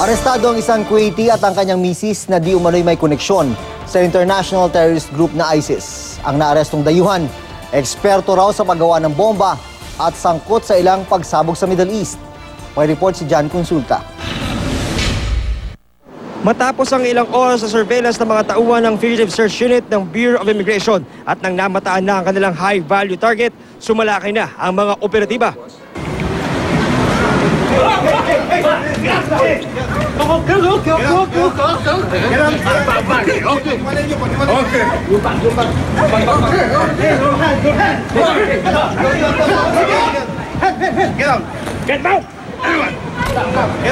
Arestado ang isang Kuwaiti at ang kanyang misis na di umano'y may koneksyon sa international terrorist group na ISIS. Ang naarestong dayuhan, eksperto raw sa paggawa ng bomba at sangkot sa ilang pagsabog sa Middle East. May report si John Consulta. Matapos ang ilang oras sa surveillance ng mga tauhan ng Fugitive Search Unit ng Bureau of Immigration at nang namataan na ang kanilang high-value target, sumalakay na ang mga operatiba. Get down! Everyone! Get down!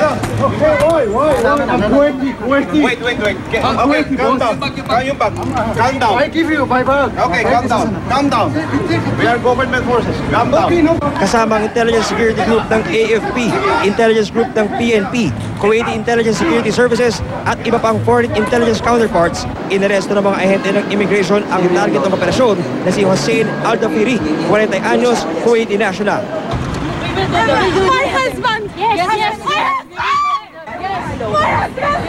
Wait. Okay, calm down. Calm down. I give you my bag. Okay, calm down. Calm down. We are government forces. Calm down. Kasama ang Intelligence Security Group ng AFP, Intelligence Group ng PNP, Kuwaiti Intelligence Security Services at iba pang foreign intelligence counterparts, inaresto ng mga ahente ng immigration ang target ng operasyon na si Hossein Al-Dafiri, 40 anyos, Kuwaiti national. My husband! Yes! My husband! My husband!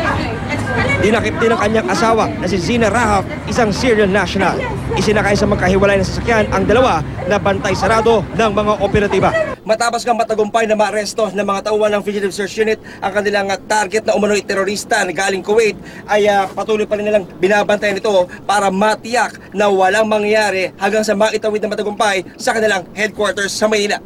Dinakip din ang kanyang asawa na si Zina Rahaf, isang Syrian national. Isinakay sa magkahiwalay na sasakyan ang dalawa na bantay sarado ng mga operatiba. Matapos ng matagumpay na maaresto ng mga tauhan ng Fugitive Search Unit, ang kanilang target na umano'y terorista na galing Kuwait ay patuloy pa rin nilang binabantayan ito para matiyak na walang mangyayari hanggang sa maitawid na matagumpay sa kanilang headquarters sa Maynila.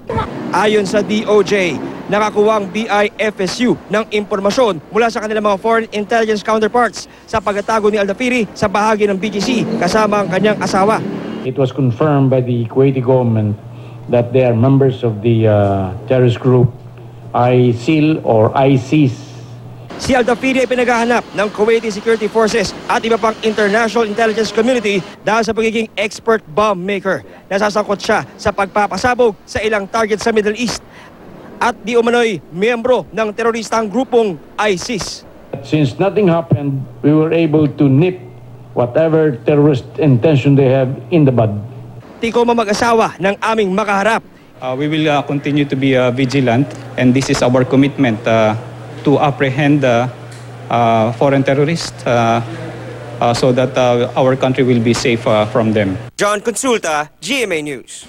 Ayon sa DOJ, nakakuha ang BIFSU ng impormasyon mula sa kanilang mga foreign intelligence counterparts sa pagtatago ni Al-Dafiri sa bahagi ng BGC kasama ang kanyang asawa. It was confirmed by the Kuwaiti government that they are members of the terrorist group ISIL or ISIS. Si Al-Dafiri ay pinaghahanap ng Kuwaiti Security Forces at iba pang international intelligence community dahil sa pagiging expert bomb maker. Nasasangkot siya sa pagpapasabog sa ilang target sa Middle East at di umano'y miyembro ng teroristang grupong ISIS. Since nothing happened, we were able to nip whatever terrorist intention they have in the bud. Tiko mag-asawa ng aming makaharap. We will continue to be vigilant, and this is our commitment to apprehend foreign terrorists so that our country will be safe from them. John Consulta, GMA News.